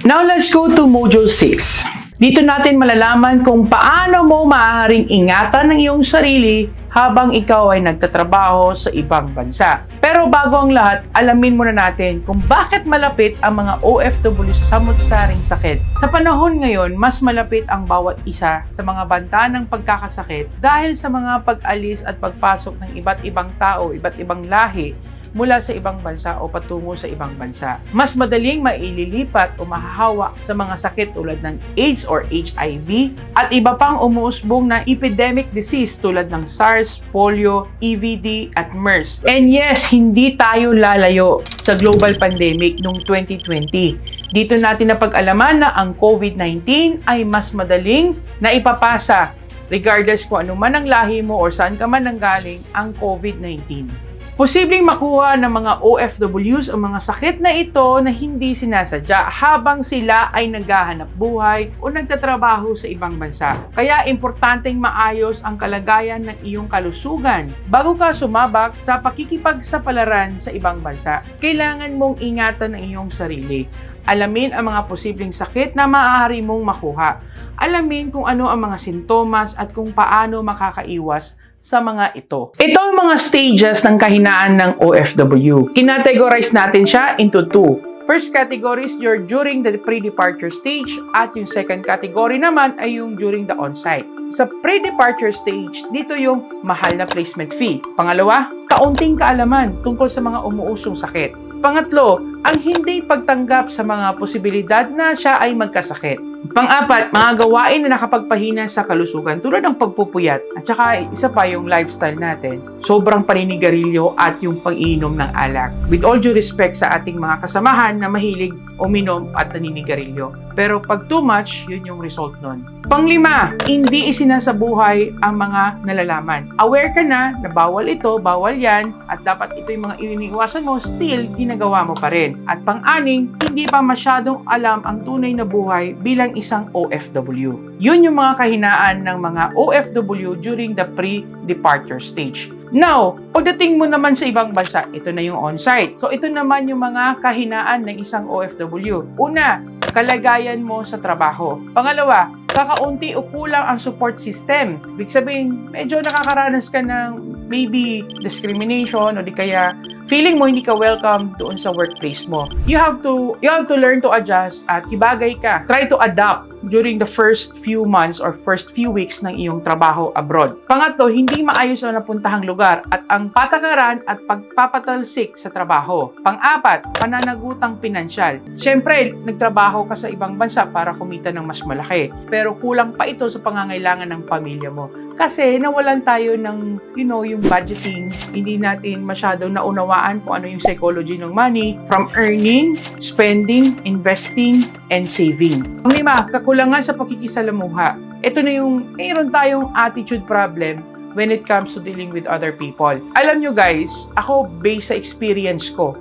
Now let's go to Module 6. Dito natin malalaman kung paano mo maaaring ingatan ng iyong sarili habang ikaw ay nagtatrabaho sa ibang bansa. Pero bago ang lahat, alamin muna natin kung bakit malapit ang mga OFW sa samot-saring sakit. Sa panahon ngayon, mas malapit ang bawat isa sa mga banta ng pagkakasakit dahil sa mga pag-alis at pagpasok ng iba't ibang tao, iba't ibang lahi mula sa ibang bansa o patungo sa ibang bansa. Mas madaling maililipat o mahahawa sa mga sakit tulad ng AIDS or HIV at iba pang umuusbong na epidemic disease tulad ng SARS, polio, EVD at MERS. And yes, hindi tayo lalayo sa global pandemic noong 2020. Dito natin napag-alaman na ang COVID-19 ay mas madaling na ipapasa regardless kung ano man ang lahi mo o saan ka man nanggaling ang COVID-19. Posibleng makuha ng mga OFWs ang mga sakit na ito na hindi sinasadya habang sila ay naghahanap buhay o nagtatrabaho sa ibang bansa. Kaya importanteng maayos ang kalagayan ng iyong kalusugan bago ka sumabak sa pakikipagsapalaran sa ibang bansa. Kailangan mong ingatan ang iyong sarili. Alamin ang mga posibleng sakit na maaari mong makuha. Alamin kung ano ang mga sintomas at kung paano makakaiwas sa mga ito. Ito ang mga stages ng kahinaan ng OFW. Kinategorize natin siya into two. First category is your during the pre-departure stage at yung second category naman ay yung during the on-site. Sa pre-departure stage, dito yung mahal na placement fee. Pangalawa, kaunting kaalaman tungkol sa mga umuusong sakit. Pangatlo, ang hindi pagtanggap sa mga posibilidad na siya ay magkasakit. Pang-apat, mga gawain na nakapagpahina sa kalusugan tulad ng pagpupuyat at saka isa pa yung lifestyle natin. Sobrang paninigarilyo at yung pang-iinom ng alak. With all due respect sa ating mga kasamahan na mahilig uminom at naninigarilyo. Pero pag too much, yun yung result nun. Panglima, hindi isinasabuhay ang mga nalalaman. Aware ka na bawal ito, bawal yan, at dapat ito yung mga iniiwasan mo, still, ginagawa mo pa rin. At pang-aning, hindi pa masyadong alam ang tunay na buhay bilang isang OFW. Yun yung mga kahinaan ng mga OFW during the pre-departure stage. Now, pagdating mo naman sa ibang bansa, ito na yung on-site. So, ito naman yung mga kahinaan ng isang OFW. Una, kalagayan mo sa trabaho. Pangalawa, kakaunti o kulang ang support system. Ibig sabihin, medyo nakakaranas ka ng maybe discrimination o di kaya feeling mo hindi ka welcome doon sa workplace mo. You have to learn to adjust at ibagay ka. Try to adapt during the first few months or first few weeks ng iyong trabaho abroad. Pangatlo, hindi maayos ang napuntahang lugar at ang patakaran at pagpapatalsik sa trabaho. Pang-apat, pananagutang pinansyal. Siyempre, nagtrabaho ka sa ibang bansa para kumita ng mas malaki. Pero kulang pa ito sa pangangailangan ng pamilya mo. Kasi nawalan tayo ng, yung budgeting. Hindi natin masyadong naunawaan kung ano yung psychology ng money from earning, spending, investing, and saving. Panglima, kakulangan sa pakikisalamuha. Ito na yung mayroon tayong attitude problem when it comes to dealing with other people. Alam nyo guys, ako based sa experience ko,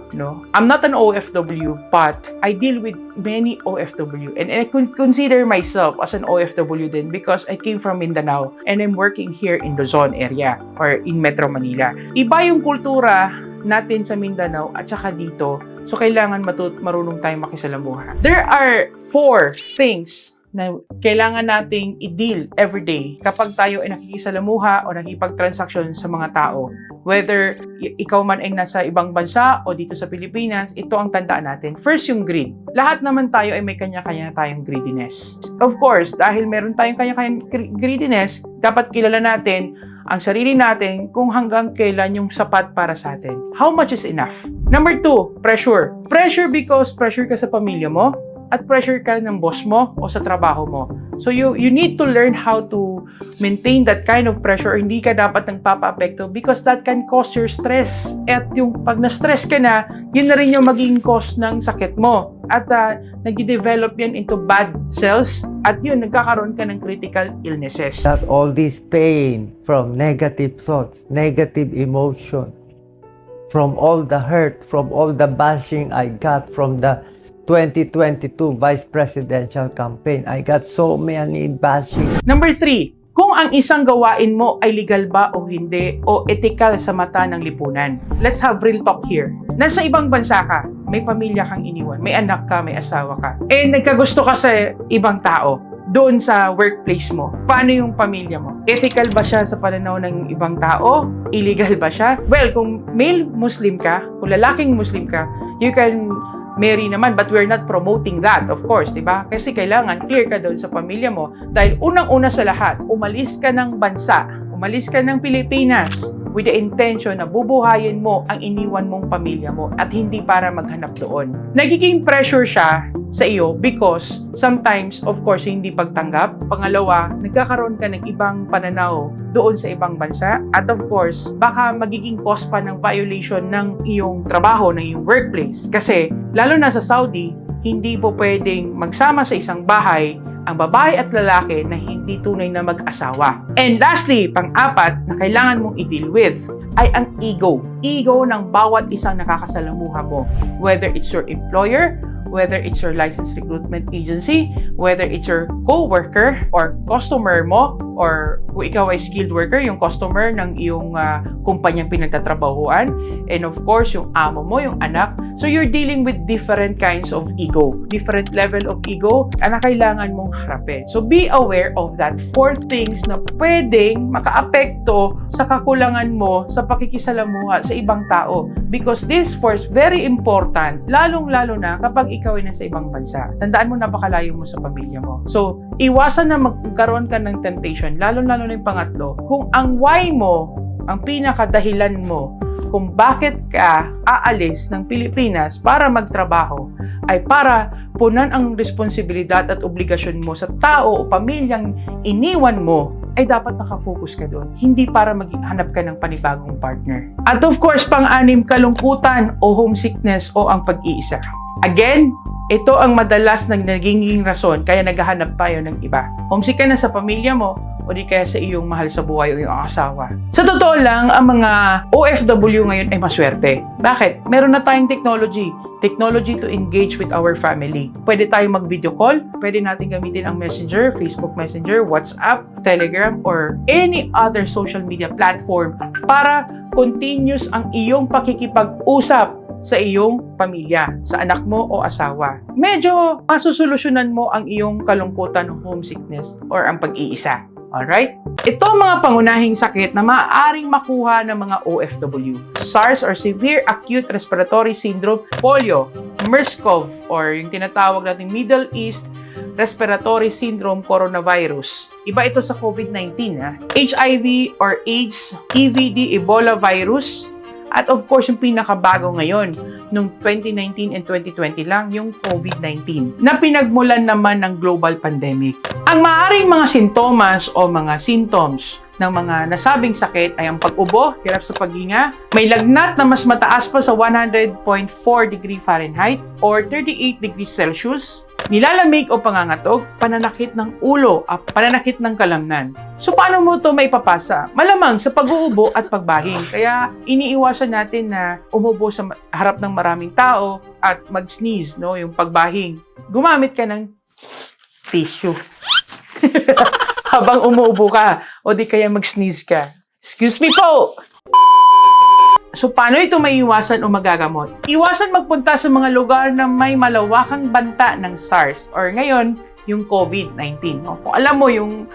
I'm not an OFW, but I deal with many OFW and I could consider myself as an OFW din because I came from Mindanao and I'm working here in Luzon area or in Metro Manila. Iba yung kultura natin sa Mindanao at saka dito, so kailangan marunong tayong makisalamuha. There are 4 things na kailangan nating i-deal everyday kapag tayo ay nakikisalamuha o nakikipag-transaction sa mga tao. Whether ikaw man ay nasa ibang bansa o dito sa Pilipinas, ito ang tandaan natin. First, yung greed. Lahat naman tayo ay may kanya-kanya tayong greediness. Of course, dahil meron tayong kanya-kanyang greediness, dapat kilala natin ang sarili natin kung hanggang kailan yung sapat para sa atin. How much is enough? Number 2, pressure. Pressure because pressure ka sa pamilya mo, at pressure ka ng boss mo o sa trabaho mo. So you need to learn how to maintain that kind of pressure. Hindi ka dapat nagpapa-apekto because that can cause your stress. At yung pag na-stress ka na, yun na rin yung magiging cause ng sakit mo. At nag-develop yan into bad cells at yun, nagkakaroon ka ng critical illnesses. That all this pain from negative thoughts, negative emotion, from all the hurt, from all the bashing I got from the 2022 Vice Presidential Campaign. I got so many bashing. Number 3, kung ang isang gawain mo ay legal ba o hindi o ethical sa mata ng lipunan. Let's have real talk here. Nasa ibang bansa ka, may pamilya kang iniwan, may anak ka, may asawa ka, nagkagusto ka sa ibang tao, doon sa workplace mo, paano yung pamilya mo? Ethical ba siya sa pananaw ng ibang tao? Illegal ba siya? Well, kung male Muslim ka, kung lalaking Muslim ka, you can marry naman, but we're not promoting that, of course, di ba? Kasi kailangan clear ka doon sa pamilya mo. Dahil unang-una sa lahat, umalis ka ng bansa, umalis ka ng Pilipinas, with the intention na bubuhayin mo ang iniwan mong pamilya mo at hindi para maghanap doon. Nagiging pressure siya sa iyo because sometimes, of course, hindi pagtanggap. Pangalawa, nagkakaroon ka ng ibang pananaw doon sa ibang bansa. At of course, baka magiging cause pa ng violation ng iyong trabaho, ng iyong workplace. Kasi, lalo na sa Saudi, hindi po pwedeng magsama sa isang bahay ang babae at lalaki na hindi tunay na mag-asawa. And lastly, pang-apat na kailangan mong i-deal with ay ang ego. Ego ng bawat isang nakakasalamuha mo. Whether it's your employer, whether it's your licensed recruitment agency, whether it's your co-worker or customer mo, or kung ikaw ay skilled worker, yung customer ng iyong kumpanyang pinagtatrabahuan, and of course, yung amo mo, yung anak. So you're dealing with different kinds of ego, different level of ego na kailangan mong harapin. So be aware of that 4 things na pwedeng makaapekto sa kakulangan mo sa pakikisalamuha sa ibang tao. Because this force very important, lalong-lalo na kapag ikaw ay nasa ibang bansa. Tandaan mo, napakalayo mo sa pamilya mo. So, iwasan na magkaroon ka ng temptation, lalo-lalo na yung pangatlo. Kung ang why mo, ang pinakadahilan mo, kung bakit ka aalis ng Pilipinas para magtrabaho, ay para punan ang responsibilidad at obligasyon mo sa tao o pamilyang iniwan mo, ay dapat nakafocus ka doon. Hindi para maghanap ka ng panibagong partner. At of course, pang-anim, kalungkutan o homesickness o ang pag-iisa. Again, ito ang madalas na nagiging rason kaya naghahanap tayo ng iba. Homesick ka na sa pamilya mo o di kaya sa iyong mahal sa buhay o iyong asawa. Sa totoo lang, ang mga OFW ngayon ay maswerte. Bakit? Meron na tayong technology to engage with our family. Pwede tayong mag-video call, pwede natin gamitin ang Messenger, Facebook Messenger, WhatsApp, Telegram, or any other social media platform para continuous ang iyong pakikipag-usap sa iyong pamilya, sa anak mo o asawa. Medyo masusolusyonan mo ang iyong kalungkutan, homesickness, or ang pag-iisa. Alright? Ito ang mga pangunahing sakit na maaaring makuha ng mga OFW. SARS or Severe Acute Respiratory Syndrome, polio, MERS-CoV or yung tinatawag nating Middle East Respiratory Syndrome Coronavirus. Iba ito sa COVID-19. HIV or AIDS, EVD, Ebola virus, at of course, yung pinakabago ngayon, noong 2019 and 2020 lang, yung COVID-19, na pinagmulan naman ng global pandemic. Ang maaaring mga sintomas o mga symptoms ng mga nasabing sakit ay ang pag-ubo, hirap sa paghinga, may lagnat na mas mataas pa sa 100.4 degree Fahrenheit or 38 degrees Celsius, nilalamig o pangangatog, pananakit ng ulo at pananakit ng kalamnan. So paano mo ito maipapasa? Malamang sa pag-uubo at pagbahing. Kaya iniiwasan natin na umubo sa harap ng maraming tao at mag-sneeze, no? Yung pagbahing. Gumamit ka ng tissue. Habang umuubo ka o di kaya mag-sneeze ka. Excuse me po! So, paano ito maiiwasan o magagamot? Iwasan magpunta sa mga lugar na may malawakang banta ng SARS or ngayon, yung COVID-19. No? Kung alam mo yung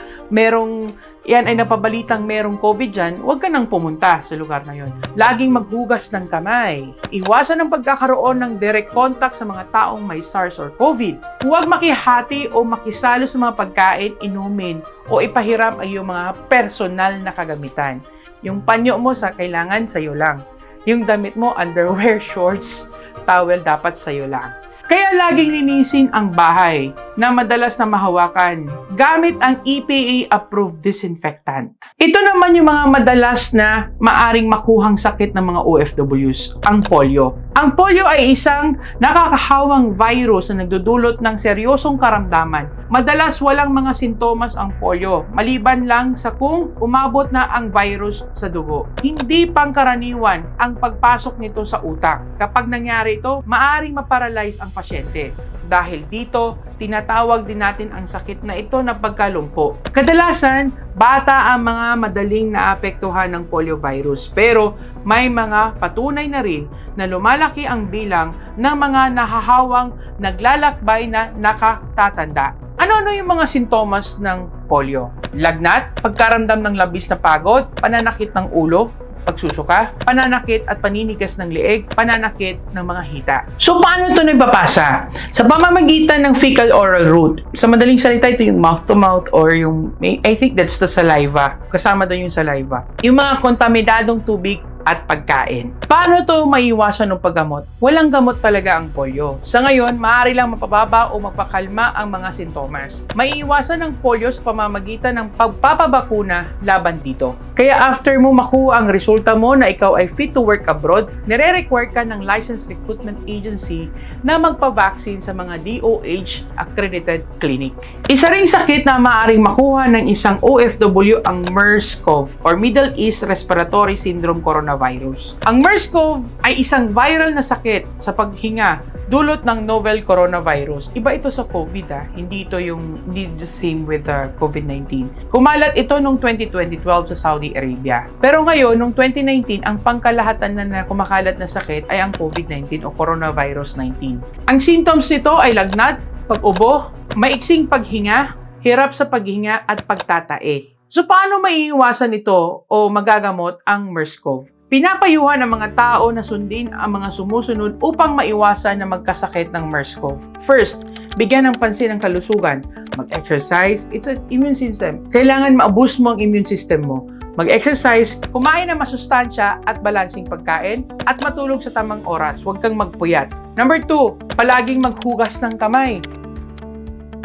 yan ay napabalitang merong COVID dyan, huwag ka nang pumunta sa lugar na yun. Laging maghugas ng kamay. Iwasan ang pagkakaroon ng direct contact sa mga taong may SARS or COVID. Huwag makihati o makisalo sa mga pagkain, inumin, o ipahiram ay yung mga personal na kagamitan. Yung panyo mo kailangan sa'yo lang. Yung damit mo, underwear, shorts, towel, dapat sa'yo lang. Kaya laging linisin ang bahay na madalas na mahawakan gamit ang EPA-approved disinfectant. Ito naman yung mga madalas na maaring makuhang sakit ng mga OFWs, ang polio. Ang polio ay isang nakakahawang virus na nagdudulot ng seryosong karamdaman. Madalas walang mga sintomas ang polio, maliban lang sa kung umabot na ang virus sa dugo. Hindi pangkaraniwan ang pagpasok nito sa utak. Kapag nangyari ito, maaring maparalyze ang pasyente. Dahil dito, tinatawag din natin ang sakit na ito na pagkalumpo. Kadalasan, bata ang mga madaling naapektuhan ng poliovirus, pero may mga patunay na rin na lumalaki ang bilang ng mga nahahawang naglalakbay na nakatatanda. Ano-ano yung mga sintomas ng polio? Lagnat, pagkaramdam ng labis na pagod, pananakit ng ulo, pagsusuka, pananakit at paninigas ng leeg, pananakit ng mga hita. So, paano ito nagpapasa? Sa pamamagitan ng fecal-oral route. Sa madaling salita, ito yung mouth-to-mouth or yung, I think that's the saliva. Kasama doon yung saliva. Yung mga kontaminadong tubig at pagkain. Paano ito maiiwasan ng paggamot? Walang gamot talaga ang polio. Sa ngayon, maaari lang mapababa o magpakalma ang mga sintomas. Maiiwasan ng polio sa pamamagitan ng pagpapabakuna laban dito. Kaya after mo makuha ang resulta mo na ikaw ay fit to work abroad, nire-require ka ng Licensed Recruitment Agency na magpa-vaccine sa mga DOH accredited clinic. Isa ring sakit na maaaring makuha ng isang OFW ang MERS-CoV or Middle East Respiratory Syndrome Coronavirus. Ang MERS-CoV ay isang viral na sakit sa paghinga dulot ng novel coronavirus. Iba ito sa COVID, hindi the same with COVID-19. Kumalat ito noong 2012 sa Saudi Arabia. Pero ngayon, noong 2019, ang pangkalahatan na kumakalat na sakit ay ang COVID-19 o coronavirus 19. Ang symptoms nito ay lagnat, pag-ubo, maiksing paghinga, hirap sa paghinga at pagtatae. So paano maiiwasan ito o magagamot ang MERS-CoV? Pinapayuhan ng mga tao na sundin ang mga sumusunod upang maiwasan na magkasakit ng MERS-CoV. First, bigyan ng pansin ang kalusugan. Mag-exercise, it's an immune system. Kailangan ma-boost mo ang immune system mo. Mag-exercise, kumain ng masustansya at balansing pagkain, at matulog sa tamang oras. Huwag kang magpuyat. Number 2, palaging maghugas ng kamay.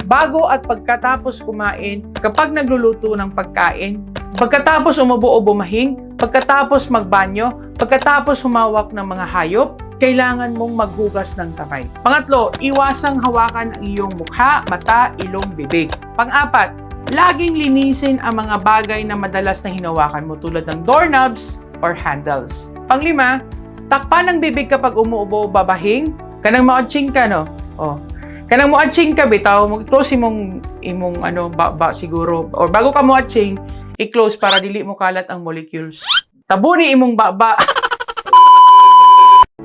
Bago at pagkatapos kumain, kapag nagluluto ng pagkain, pagkatapos umubo o bumahing, pagkatapos magbanyo, pagkatapos humawak ng mga hayop, kailangan mong maghugas ng kamay. Pangatlo, iwasang hawakan ang iyong mukha, mata, ilong, bibig. Pang-apat, laging linisin ang mga bagay na madalas na hinawakan mo tulad ng doorknobs or handles. Pang-lima, takpan ng bibig kapag umuubo o babahing. Kanang maotching ka, no? Kanang muatching ka, bitaw, close imong siguro, or bago ka muatching, i-close para dili mo kalat ang molecules. Tabuni imong baba.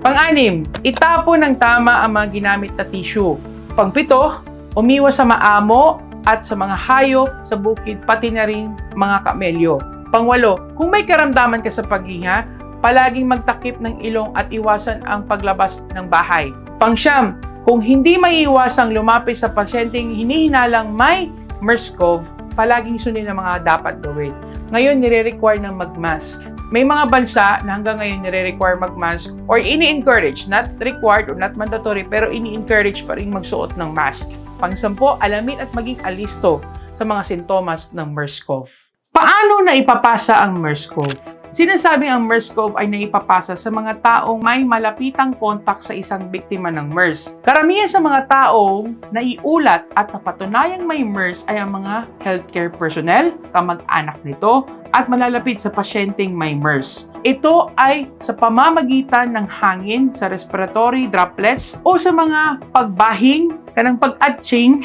Pang-anim, itapon ng tama ang mga ginamit na tissue. Pang-pito, umiwas sa maamo at sa mga hayop sa bukid, pati na rin mga kamelyo. Pang-walo, kung may karamdaman ka sa paghinga, palaging magtakip ng ilong at iwasan ang paglabas ng bahay. Pang-siyam, kung hindi maiiwasang lumapit sa pasyenteng hinihinalang may MERS-CoV, palaging sundin ang mga dapat gawin. Ngayon, nire-require ng mag-mask. May mga bansa na hanggang ngayon nire-require mag-mask or ini-encourage, not required or not mandatory, pero ini-encourage pa rin magsuot ng mask. Pang-sampo, alamin at maging alisto sa mga sintomas ng MERS-CoV. Paano na ipapasa ang MERS-CoV? Sinasabing ang MERS-CoV ay naipapasa sa mga taong may malapitang kontak sa isang biktima ng MERS. Karamihan sa mga taong naiulat at napatunayang may MERS ay ang mga healthcare personnel, kamag-anak nito, at malalapit sa pasyenteng may MERS. Ito ay sa pamamagitan ng hangin sa respiratory droplets o sa mga pagbahing, kanang pag-atching,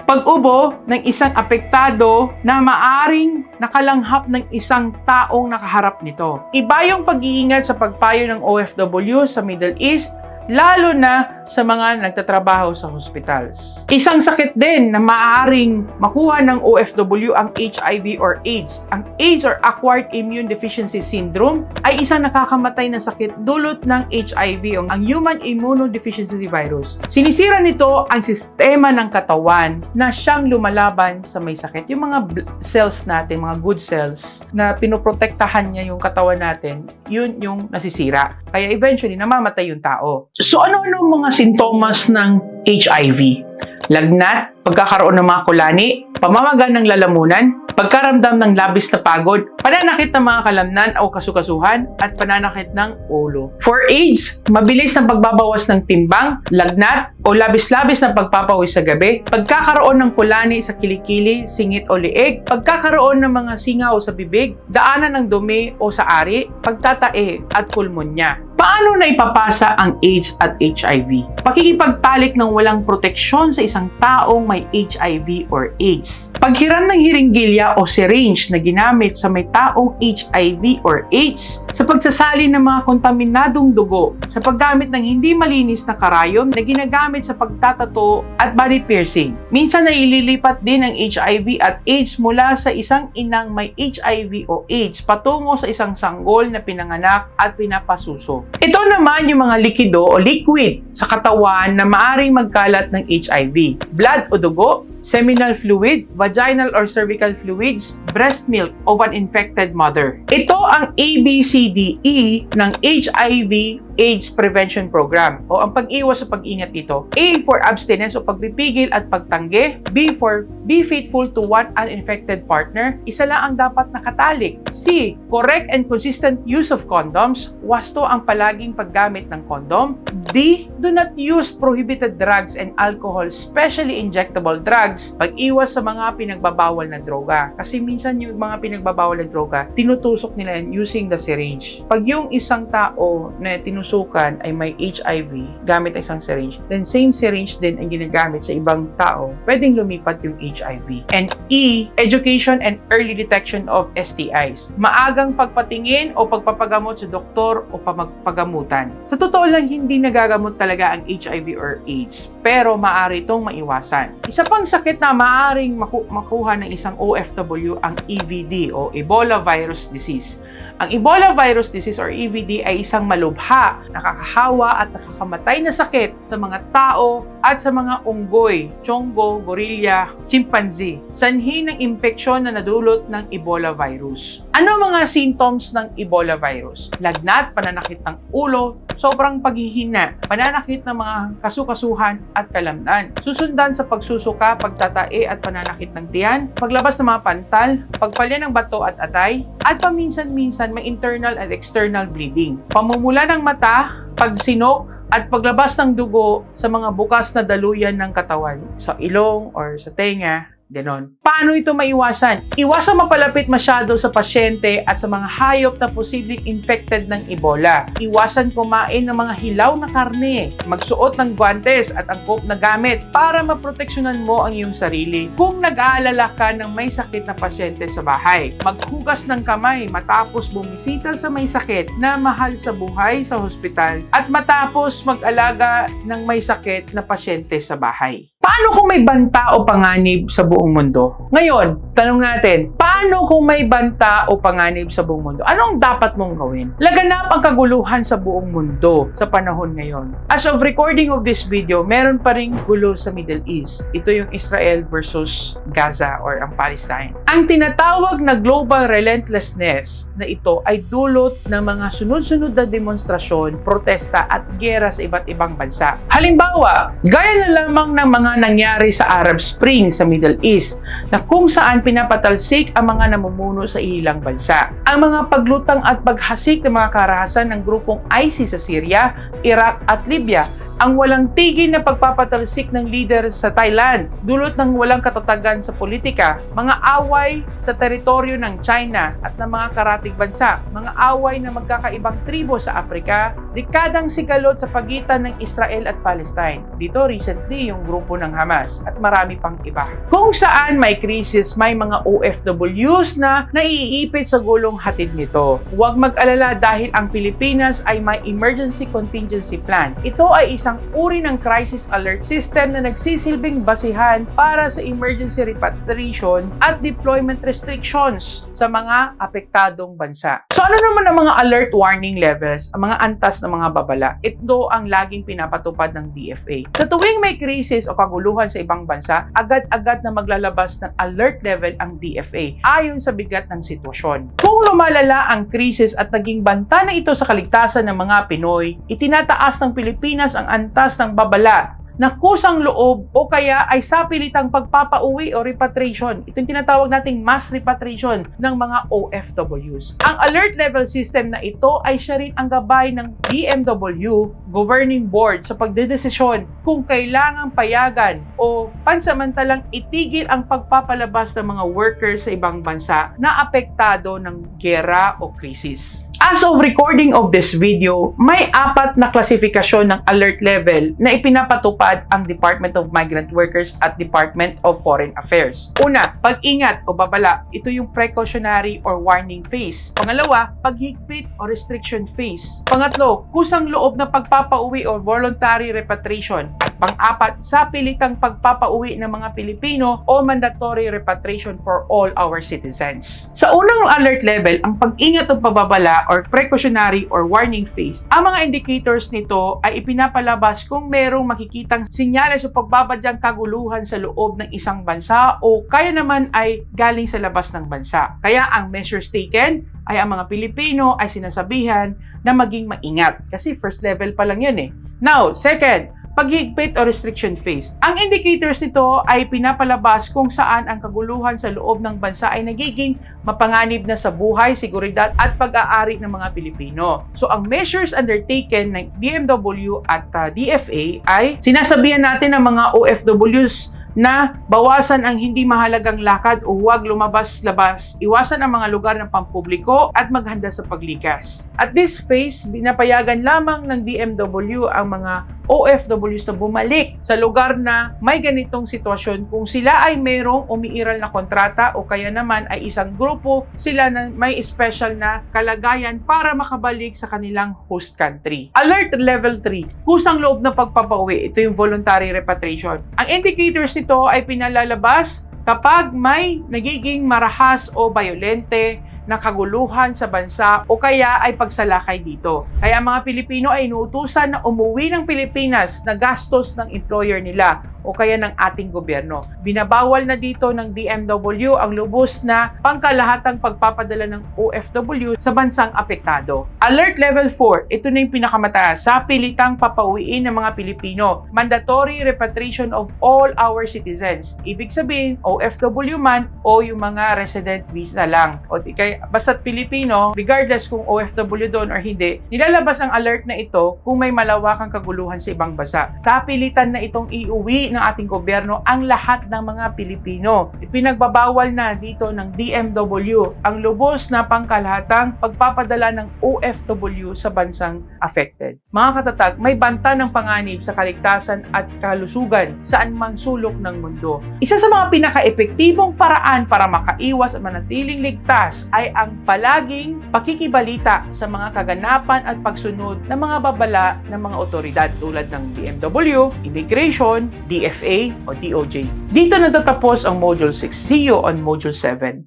pag-ubo ng isang apektado na maaring nakalanghap ng isang taong nakaharap nito. Iba yung pag-iingat sa pagpayo ng OFW sa Middle East, lalo na sa mga nagtatrabaho sa hospitals. Isang sakit din na maaaring makuha ng OFW ang HIV or AIDS. Ang AIDS or Acquired Immune Deficiency Syndrome ay isang nakakamatay na sakit dulot ng HIV o ang Human Immunodeficiency Virus. Sinisira nito ang sistema ng katawan na siyang lumalaban sa may sakit. Yung mga cells natin, mga good cells na pinoprotektahan niya yung katawan natin, yun yung nasisira. Kaya eventually, namamatay yung tao. So ano mga sintomas ng HIV? Lagnat, pagkakaroon ng mga kulani, pamamaga ng lalamunan, pagkaramdam ng labis na pagod, pananakit ng mga kalamnan o kasukasuhan, at pananakit ng ulo. For AIDS, mabilis na pagbabawas ng timbang, lagnat, o labis-labis na pagpapawis sa gabi, pagkakaroon ng kulani sa kilikili, singit o liig, pagkakaroon ng mga singaw sa bibig, daanan ng dumi o sa ari, pagtatae at pulmonya. Paano na ipapasa ang AIDS at HIV? Pakikipagtalik ng walang proteksyon sa isang taong may HIV or AIDS. Paghiram ng hiringgilya o syringe na ginamit sa may taong HIV or AIDS. Sa pagsasali ng mga kontaminadong dugo. Sa paggamit ng hindi malinis na karayom na ginagamit sa pagtatato at body piercing. Minsan na ililipat din ang HIV at AIDS mula sa isang inang may HIV o AIDS patungo sa isang sanggol na pinanganak at pinapasuso. Ito naman yung mga likido o liquid sa katawan na maaring magkalat ng HIV. Blood o dugo, seminal fluid, vaginal or cervical fluids, breast milk of an infected mother. Ito ang ABCDE ng HIV AIDS Prevention Program o ang pag-iwas sa pag-ingat dito. A for abstinence o pagpipigil at pagtanggi. B for be faithful to one uninfected partner. Isa lang ang dapat nakatalik. C, correct and consistent use of condoms. Wasto ang palaging paggamit ng condom. D, do not use prohibited drugs and alcohol, especially injectable drugs. Pag-iwas sa mga pinagbabawal na droga. Kasi minsan yung mga pinagbabawal na droga, tinutusok nila yan using the syringe. Pag yung isang tao na tinusukan ay may HIV gamit ang isang syringe, then same syringe din ang ginagamit sa ibang tao, pwedeng lumipat yung HIV. And E, education and early detection of STIs. Maagang pagpatingin o pagpapagamot sa doktor o pamagpagamutan. Sa totoo lang, hindi nagagamot talaga ang HIV or AIDS, pero maaari itong maiwasan. Isa pang sakit na maaaring makuha ng isang OFW ang EVD o Ebola virus disease. Ang Ebola virus disease or EVD ay isang malubha, nakakahawa at nakakamatay na sakit sa mga tao at sa mga unggoy, tiyonggo, gorilla, chimpanzee. Sanhi ng impeksyon na nadulot ng Ebola virus. Ano mga symptoms ng Ebola virus? Lagnat, pananakit ng ulo, sobrang paghihina, pananakit ng mga kasukasuhan at kalamnan. Susundan sa pagsusuka, pagtatae at pananakit ng tiyan, paglabas ng mga pantal, pagpalya ng bato at atay, at paminsan-minsan may internal at external bleeding. Pamumula ng mata, pagsinok, at paglabas ng dugo sa mga bukas na daluyan ng katawan, sa ilong or sa tenga, ganon. Paano ito maiwasan? Iwasan mapalapit masyado sa pasyente at sa mga hayop na posibleng infected ng Ebola. Iwasan kumain ng mga hilaw na karne. Magsuot ng guantes at angkop na gamit para maproteksyonan mo ang iyong sarili. Kung nag-aalala ka ng may sakit na pasyente sa bahay, maghugas ng kamay matapos bumisita sa may sakit na mahal sa buhay sa hospital at matapos mag-alaga ng may sakit na pasyente sa bahay. Paano kung may banta o panganib sa buong mundo? Ngayon, tanong natin, paano kung may banta o panganib sa buong mundo? Ano ang dapat mong gawin? Laganap ang kaguluhan sa buong mundo sa panahon ngayon. As of recording of this video, meron pa ring gulo sa Middle East. Ito yung Israel versus Gaza or ang Palestine. Ang tinatawag na global relentlessness na ito ay dulot ng mga sunod-sunod na demonstrasyon, protesta at giyera sa iba't ibang bansa. Halimbawa, gaya na lamang ng mga nangyari sa Arab Spring sa Middle East na kung saan pinapatalsik ang mga namumuno sa ilang bansa. Ang mga paglutang at paghasik ng mga karahasan ng grupong ISIS sa Syria, Iraq at Libya, ang walang tigil na pagpapatalsik ng leader sa Thailand, dulot ng walang katatagan sa politika, mga away sa teritoryo ng China at ng mga karatig bansa, mga away na magkakaibang tribo sa Afrika, dekadang sigalot sa pagitan ng Israel at Palestine. Dito recently yung grupo ng Hamas at marami pang iba. Kung saan may krisis, may mga OFWs na naiipit sa gulong hatid nito. Huwag mag-alala dahil ang Pilipinas ay may Emergency Contingency Plan. Ito ay isang uri ng crisis alert system na nagsisilbing basihan para sa emergency repatriation at deployment restrictions sa mga apektadong bansa. So ano naman ang mga alert warning levels, ang mga antas ng mga babala? Ito ang laging pinapatupad ng DFA. Sa tuwing may krisis o kaguluhan sa ibang bansa, agad-agad na maglalabas ng alert level ang DFA ayon sa bigat ng sitwasyon. Kung lumalala ang krisis at naging banta na ito sa kaligtasan ng mga Pinoy, itinataas ng Pilipinas ang antas ng babala na kusang loob o kaya ay sapilitang pagpapauwi o repatriation. Ito yung tinatawag nating mass repatriation ng mga OFWs. Ang alert level system na ito ay siya rin ang gabay ng DMW Governing Board sa pagdedesisyon kung kailangang payagan o pansamantalang itigil ang pagpapalabas ng mga workers sa ibang bansa na apektado ng giyera o krisis. As of recording of this video, may 4 na klasifikasyon ng alert level na ipinapatupad ang Department of Migrant Workers at Department of Foreign Affairs. Una, pag-ingat o babala. Ito yung precautionary or warning phase. Pangalawa, paghigpit o restriction phase. Pangatlo, kusang loob na pagpapauwi o voluntary repatriation. At pang-apat, sapilitang pagpapauwi ng mga Pilipino o mandatory repatriation for all our citizens. Sa unang alert level, ang pag-ingat o pagbabala or precautionary or warning phase, ang mga indicators nito ay ipinapalabas kung merong makikitang sinyales o pagbabadyang kaguluhan sa loob ng isang bansa o kaya naman ay galing sa labas ng bansa. Kaya ang measures taken ay ang mga Pilipino ay sinasabihan na maging maingat kasi first level pa lang yan eh. Now, second, paghigpit o restriction phase. Ang indicators nito ay pinapalabas kung saan ang kaguluhan sa loob ng bansa ay nagiging mapanganib na sa buhay, seguridad at pag-aari ng mga Pilipino. So ang measures undertaken ng DMW at DFA ay sinasabihan natin ng mga OFWs na bawasan ang hindi mahalagang lakad o huwag lumabas-labas, iwasan ang mga lugar ng pampubliko at maghanda sa paglikas. At this phase, binapayagan lamang ng DMW ang mga OFWs na bumalik sa lugar na may ganitong sitwasyon kung sila ay mayroong umiiral na kontrata o kaya naman ay isang grupo sila na may special na kalagayan para makabalik sa kanilang host country. Alert level 3, kusang loob na pagpapauwi. Ito yung voluntary repatriation. Ang indicators nito ay pinalalabas kapag may nagiging marahas o bayolente na kaguluhan sa bansa o kaya ay pagsalakay dito. Kaya ang mga Pilipino ay inuutusan na umuwi ng Pilipinas na gastos ng employer nila o kaya ng ating gobyerno. Binabawal na dito ng DMW ang lubos na pangkalahatang pagpapadala ng OFW sa bansang apektado. Alert level 4, ito na yung pinakamataas, sa pilitang papauwiin ng mga Pilipino. Mandatory repatriation of all our citizens. Ibig sabihin, OFW man o yung mga resident visa lang. O kaya basta't Pilipino, regardless kung OFW doon or hindi, nilalabas ang alert na ito kung may malawakang kaguluhan sa ibang bansa. Sa pilitan na itong iuwi ng ating gobyerno ang lahat ng mga Pilipino. Ipinagbabawal na dito ng DMW ang lubos na pangkalahatang pagpapadala ng OFW sa bansang affected. Mga katatag, may banta ng panganib sa kaligtasan at kalusugan saan mang sulok ng mundo. Isa sa mga pinaka-epektibong paraan para makaiwas at manatiling ligtas ay ang palaging pakikibalita sa mga kaganapan at pagsunod ng mga babala ng mga otoridad tulad ng DMW, Immigration, DFA o DOJ. Dito natatapos ang Module 6. See you on Module 7.